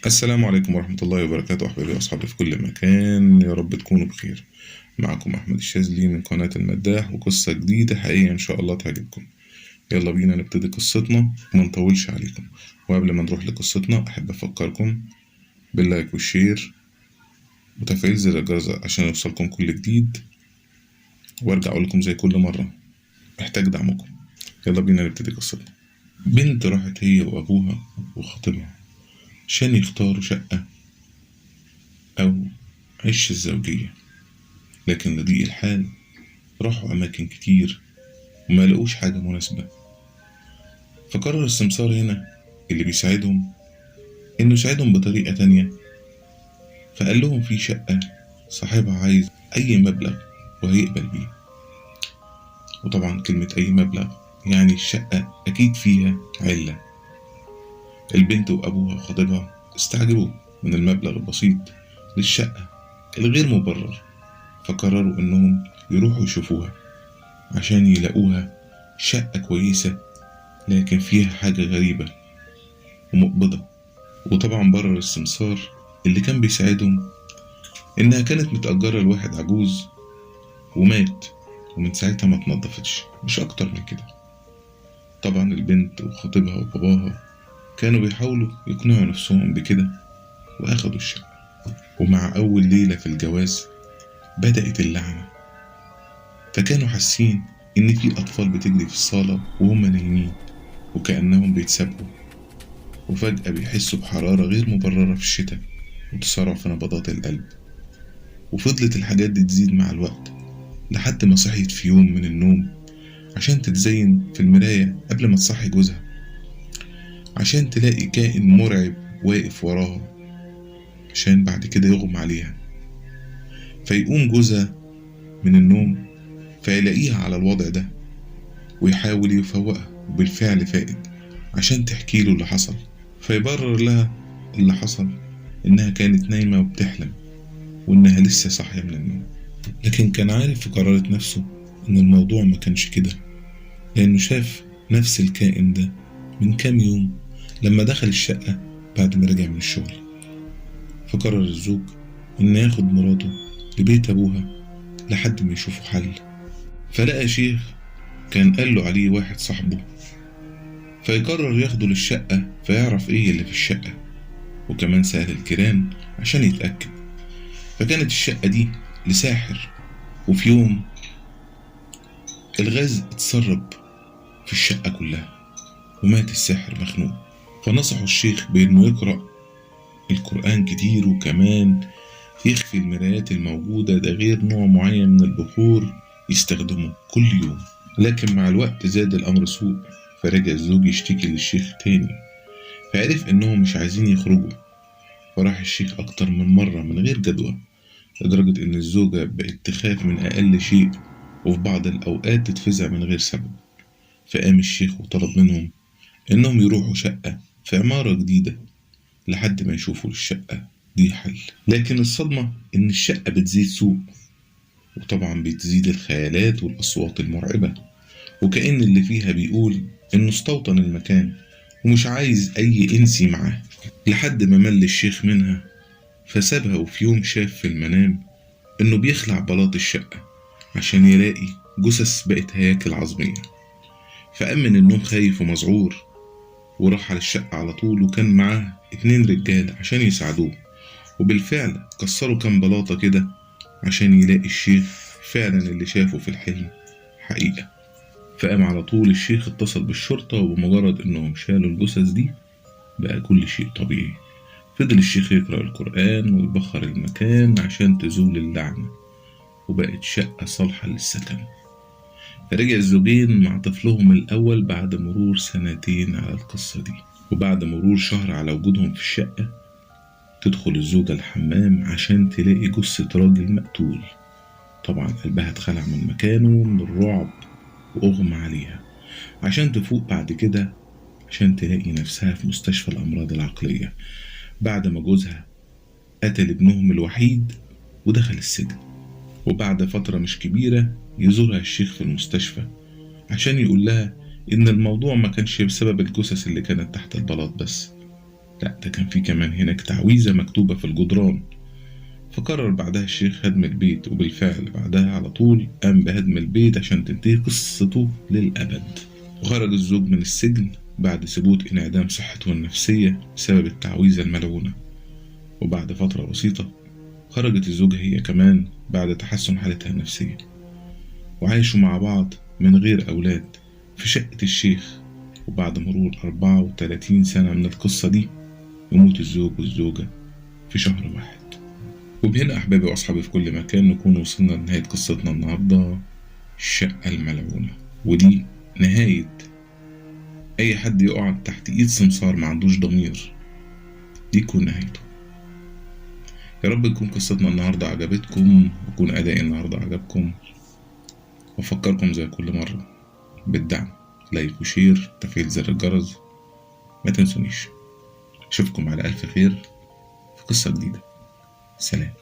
السلام عليكم ورحمة الله وبركاته، أحبابي وأصحابي في كل مكان، يا رب تكونوا بخير. معكم أحمد الشاذلي من قناة المداح، وقصة جديدة حقيقة إن شاء الله تعجبكم. يلا بينا نبتدي قصتنا وما نطولش عليكم. وقبل ما نروح لقصتنا أحب أفكركم باللايك والشير وتفعيل زر الجرس عشان يوصلكم كل جديد، وارجع أقول لكم زي كل مرة محتاج دعمكم. يلا بينا نبتدي قصتنا. بنت راحت هي وأبوها وخطيبها عشان يختاروا شقة أو عش الزوجية، لكن لضيق الحال راحوا أماكن كتير وما لقوش حاجة مناسبة. فقرر السمسار هنا اللي بيساعدهم إنه يساعدهم بطريقة تانية، فقال لهم في شقة صاحبها عايز أي مبلغ وهيقبل بيه. وطبعا كلمة أي مبلغ يعني الشقة أكيد فيها علة. البنت وأبوها وخطيبها استعجبوا من المبلغ البسيط للشقة الغير مبرر، فقرروا إنهم يروحوا يشوفوها عشان يلاقوها شقة كويسة، لكن فيها حاجة غريبة ومقبضة. وطبعا برر السمسار اللي كان بيساعدهم إنها كانت متأجرة لواحد عجوز ومات، ومن ساعتها ما اتنضفتش، مش أكتر من كده. طبعا البنت وخطيبها وباباها كانوا بيحاولوا يقنعوا نفسهم بكده وأخدوا الشقة. ومع أول ليلة في الجواز بدأت اللعنة، فكانوا حاسين إن في أطفال بتجري في الصالة وهم نايمين وكأنهم بيتسابقوا، وفجأة بيحسوا بحرارة غير مبررة في الشتاء وتسارع في نبضات القلب. وفضلت الحاجات دي تزيد مع الوقت لحد ما صحيت في يوم من النوم عشان تتزين في المراية قبل ما تصحي جوزها، عشان تلاقي كائن مرعب واقف وراها عشان بعد كده يغمى عليها. فيقوم جوزها من النوم فيلاقيها على الوضع ده ويحاول يفوقها، وبالفعل فائد عشان تحكي له اللي حصل. فيبرر لها اللي حصل إنها كانت نايمة وبتحلم وإنها لسه صاحية من النوم، لكن كان عارف في قرارة نفسه إن الموضوع ما كانش كده، لأنه شاف نفس الكائن ده من كام يوم لما دخل الشقة بعد ما رجع من الشغل. فقرر الزوج إنه ياخد مراته لبيت أبوها لحد ما يشوفوا حل. فلقى شيخ كان قاله عليه واحد صاحبه، فيقرر ياخده للشقة فيعرف إيه اللي في الشقة، وكمان سأل الجيران عشان يتأكد. فكانت الشقة دي لساحر، وفي يوم الغاز اتسرب في الشقة كلها ومات الساحر مخنوق. فنصحوا الشيخ بإنه يقرأ القرآن كتير، وكمان يخفي المرايات الموجودة، ده غير نوع معين من البخور يستخدمه كل يوم. لكن مع الوقت زاد الأمر سوء، فرجع الزوج يشتكي للشيخ تاني، فعرف إنهم مش عايزين يخرجوا. فراح الشيخ أكتر من مرة من غير جدوى، لدرجة إن الزوجة بقت تخاف من أقل شيء، وفي بعض الأوقات تتفزع من غير سبب. فقام الشيخ وطلب منهم إنهم يروحوا شقة في عمارة جديدة لحد ما يشوفوا الشقة دي حل. لكن الصدمة إن الشقة بتزيد سوء، وطبعا بتزيد الخيالات والأصوات المرعبة، وكأن اللي فيها بيقول إنه استوطن المكان ومش عايز أي إنسي معاه. لحد ما مل الشيخ منها فسابها، وفي يوم شاف في المنام إنه بيخلع بلاط الشقة عشان يلاقي جثث بقت هياكل عظمية. فقام من النوم خايف ومذعور، وراح على الشقة على طول، وكان معاه 2 رجال عشان يساعدوه. وبالفعل كسروا كام بلاطة كده عشان يلاقي الشيخ فعلا اللي شافه في الحلم حقيقة. فقام على طول الشيخ اتصل بالشرطة، وبمجرد انهم شالوا الجثث دي بقى كل شيء طبيعي. فضل الشيخ يقرأ القرآن ويبخر المكان عشان تزول اللعنة، وبقت شقة صالحة للسكن. فرجع الزوجين مع طفلهم الأول بعد مرور 2 على القصة دي. وبعد مرور شهر على وجودهم في الشقة تدخل الزوجة الحمام عشان تلاقي جثة راجل مقتول. طبعا قلبها اتخلع من مكانه من الرعب وأغمى عليها، عشان تفوق بعد كده عشان تلاقي نفسها في مستشفى الأمراض العقلية بعد ما جوزها قتل ابنهم الوحيد ودخل السجن. وبعد فترة مش كبيرة يزورها الشيخ في المستشفى عشان يقول لها إن الموضوع ما كانش بسبب الجثث اللي كانت تحت البلاط بس، لا، ده كان في كمان هناك تعويذة مكتوبة في الجدران. فقرر بعدها الشيخ هدم البيت، وبالفعل بعدها على طول قام بهدم البيت عشان تنتهي قصته للأبد. وخرج الزوج من السجن بعد ثبوت انعدام صحته النفسية بسبب التعويذة الملعونة. وبعد فترة بسيطة خرجت الزوجة هي كمان بعد تحسن حالتها النفسية، وعاشوا مع بعض من غير أولاد في شقة الشيخ. وبعد مرور 34 سنة من القصة دي يموت الزوج والزوجة في شهر واحد. وبهنا أحبابي وأصحابي في كل مكان نكون وصلنا لنهاية قصتنا النهاردة، الشقة الملعونة. ودي نهاية أي حد يقع تحت إيد سمسار ما عندوش ضمير، دي تكون نهايته. يا رب تكون قصتنا النهاردة عجبتكم، ويكون أدائي النهاردة عجبكم. وأفكركم زي كل مرة بالدعم، لايك وشير، تفعيل زر الجرس، ما تنسونيش. أشوفكم على ألف خير في قصة جديدة. سلام.